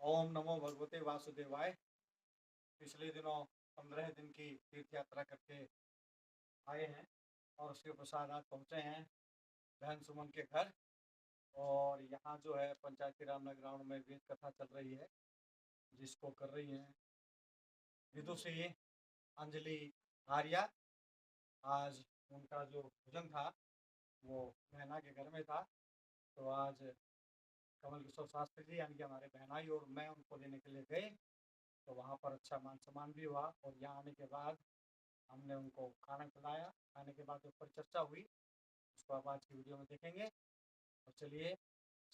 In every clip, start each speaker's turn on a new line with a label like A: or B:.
A: ओम नमो भगवते वासुदेवाय। पिछले दिनों 15 दिन की तीर्थ यात्रा करके आए हैं और उसके पश्चात आज पहुँचे हैं बहन सुमन के घर। और यहाँ जो है पंचायती रामनगर ग्राउंड में वेद कथा चल रही है, जिसको कर रही हैं विदुषी अंजलि आर्या। आज उनका जो भोजन था वो बहना के घर में था, तो आज कमल किशोर शास्त्री जी यानी कि हमारे बहनाई और मैं उनको लेने के लिए गए, तो वहाँ पर अच्छा मान सम्मान भी हुआ। और यहाँ आने के बाद हमने उनको खाना खिलाया। खाने के बाद ऊपर चर्चा हुई, उसको आप आज की वीडियो में देखेंगे। और चलिए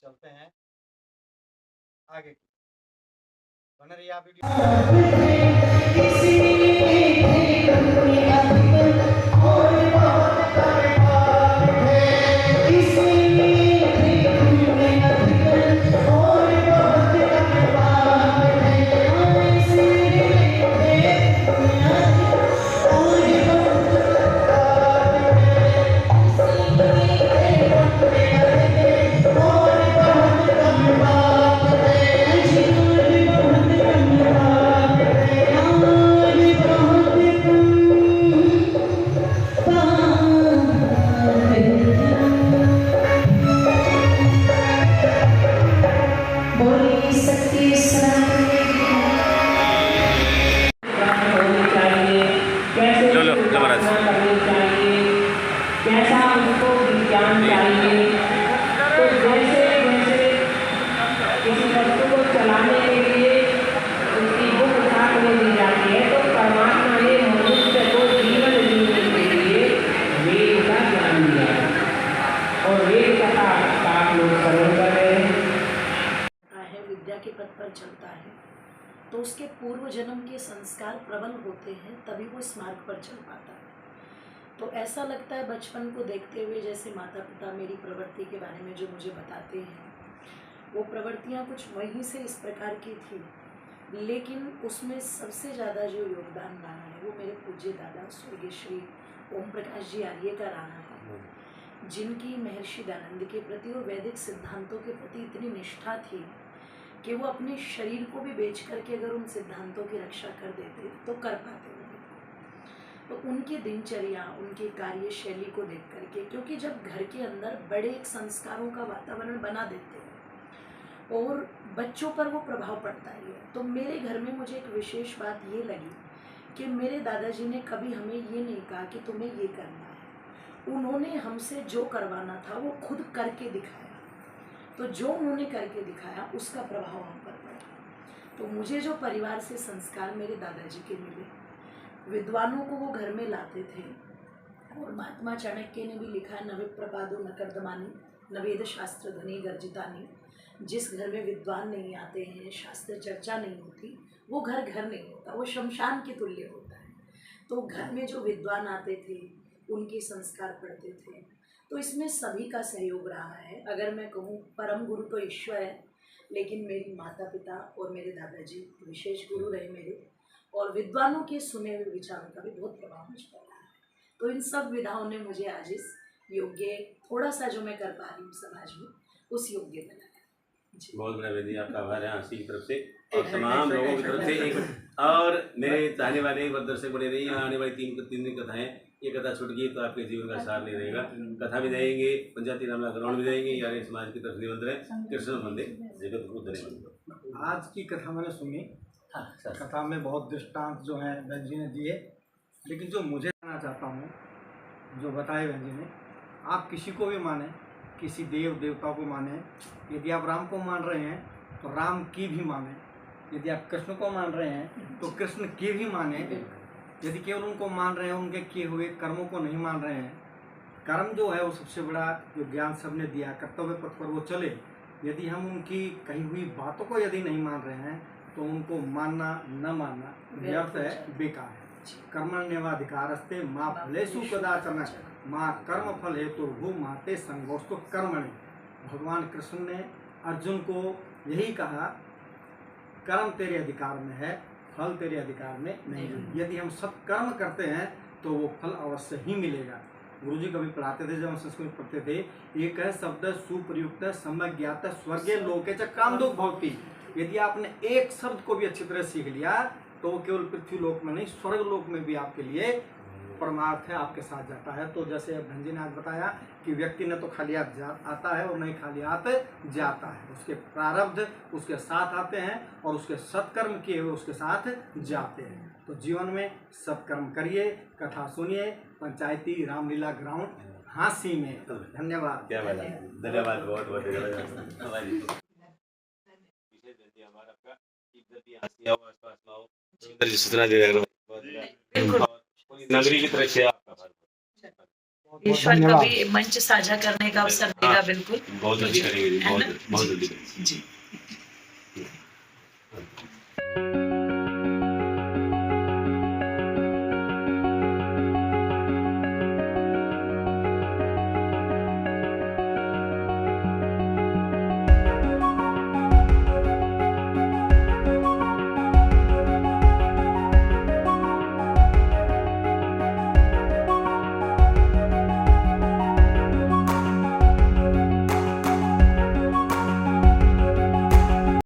A: चलते हैं आगे की। बने रहिए आप वीडियो।
B: कैसा उसको विज्ञान चाहिए। तो जैसे जैसे किसी वस्तु को चलाने के लिए उसकी बुक साथ में दी जाती है, तो परमात्मा ने मनुष्य को जीवन जीने के लिए वेद का ज्ञान दिया है। और वेद कथा का आप लोग श्रवण कर रहे हैं।
C: विद्या के पथ पर चलता है तो उसके पूर्व जन्म के संस्कार प्रबल होते हैं, तभी वो इस मार्ग पर चल पाता है। तो ऐसा लगता है बचपन को देखते हुए, जैसे माता पिता मेरी प्रवृत्ति के बारे में जो मुझे बताते हैं, वो प्रवृत्तियाँ कुछ वहीं से इस प्रकार की थी, लेकिन उसमें सबसे ज़्यादा जो योगदान रहा है वो मेरे पूज्य दादा स्वर्गीय श्री ओम प्रकाश जी आर्य का रहा है, जिनकी महर्षि दयानंद के प्रति और वैदिक सिद्धांतों के प्रति इतनी निष्ठा थी कि वो अपने शरीर को भी बेच करके अगर उन सिद्धांतों की रक्षा कर देते तो कर पाते। तो उनकी दिनचर्या, उनकी कार्यशैली को देख करके, क्योंकि जब घर के अंदर बड़े एक संस्कारों का वातावरण बना देते हैं और बच्चों पर वो प्रभाव पड़ता है, तो मेरे घर में मुझे एक विशेष बात ये लगी कि मेरे दादाजी ने कभी हमें ये नहीं कहा कि तुम्हें ये करना है। उन्होंने हमसे जो करवाना था वो खुद करके दिखाया। तो जो उन्होंने करके दिखाया उसका प्रभाव हम पर पड़ा। तो मुझे जो परिवार से संस्कार मेरे दादाजी के मिले, विद्वानों को वो घर में लाते थे। और महात्मा चाणक्य ने भी लिखा है, नवे प्रपादो न कर्दमानी न वेद शास्त्र धनी गर्जितानी। जिस घर में विद्वान नहीं आते हैं, शास्त्र चर्चा नहीं होती, वो घर घर नहीं होता, वो शमशान के तुल्य होता है। तो घर में जो विद्वान आते थे उनके संस्कार पढ़ते थे। तो इसमें सभी का सहयोग रहा है। अगर मैं कहूँ परम गुरु तो ईश्वर है, लेकिन मेरी माता पिता और मेरे दादाजी विशेष गुरु रहे मेरे, और विद्वानों के सुने हुए विचारों का भी बहुत प्रभाव मुझ पर रहा है। तो इन सब विधाओं ने मुझे आज इस योग्य, थोड़ा सा जो मैं कर पा रही हूँ समाज में, उस योग्य बनाया।
D: बहुत बड़ा वेदी आपका आभार है आशी की तरफ से और तमाम लोगों की तरफ से। और मेरे चाहने वाले दर्शक बने रहिए। आने वाली तीन दिन कथाएं, ये कथा छूट गई तो आपके जीवन का सार नहीं रहेगा। कथा भी जाएंगे, पंचायती रामनगर ग्राउंड भी जाएंगे, यानी समाज की तरफ निबंध है कृष्ण मंदिर जगत को धन्यवाद।
E: आज की कथा मैंने सुनी, कथा में बहुत दृष्टांत जो है बहन जी ने दिए, लेकिन जो मुझे कहना चाहता हूँ, जो बताए बहन जी ने, आप किसी को भी माने, किसी देव देवता को माने। यदि आप राम को मान रहे हैं तो राम की भी माने, यदि आप कृष्ण को मान रहे हैं तो कृष्ण की भी माने। यदि केवल उनको मान रहे हैं, उनके किए हुए कर्मों को नहीं मान रहे हैं, कर्म जो है वो सबसे बड़ा जो ज्ञान सबने दिया, कर्तव्य पथ पर वो चले। यदि हम उनकी कही हुई बातों को यदि नहीं मान रहे हैं तो उनको मानना न मानना व्यर्थ है, बेकार है। कर्मण्येवाधिकारस्ते मां फलेषु कदाचन मां कर्म फल हेतुर्भुः महते संगोष्ठो कर्मणि। भगवान कृष्ण ने अर्जुन को यही कहा, कर्म तेरे अधिकार में है, फल तेरे अधिकार में नहीं है। यदि हम सब कर्म करते हैं तो वो फल अवश्य ही मिलेगा। गुरुजी कभी पढ़ाते थे, जब हम संस्कृत पढ़ते थे, एक है शब्द सुप्रयुक्त सम्यक ज्ञात स्वर्गे लोके च काम दुख भवति। यदि आपने एक शब्द को भी अच्छी तरह सीख लिया तो वो केवल पृथ्वी लोक में नहीं, स्वर्ग लोक में भी आपके लिए परमार्थ है, आपके साथ जाता है। तो जैसे बहन जी ने आज बताया कि व्यक्ति न तो खाली हाथ आता है और नहीं खाली हाथ जाता है, उसके प्रारब्ध उसके साथ आते हैं और उसके सत्कर्म किए हुए उसके साथ जाते हैं। तो जीवन में सत्कर्म करिए, कथा सुनिए, पंचायती रामलीला ग्राउंड हांसी में। धन्यवाद।
D: धन्यवाद, बहुत बहुत धन्यवाद। सूचना दे नगरी की तरफ से आपका
C: ईश्वर कभी मंच साझा करने का अवसर देगा, बिल्कुल
D: बहुत जल्दी करेंगे, बहुत जल्दी।
C: जी।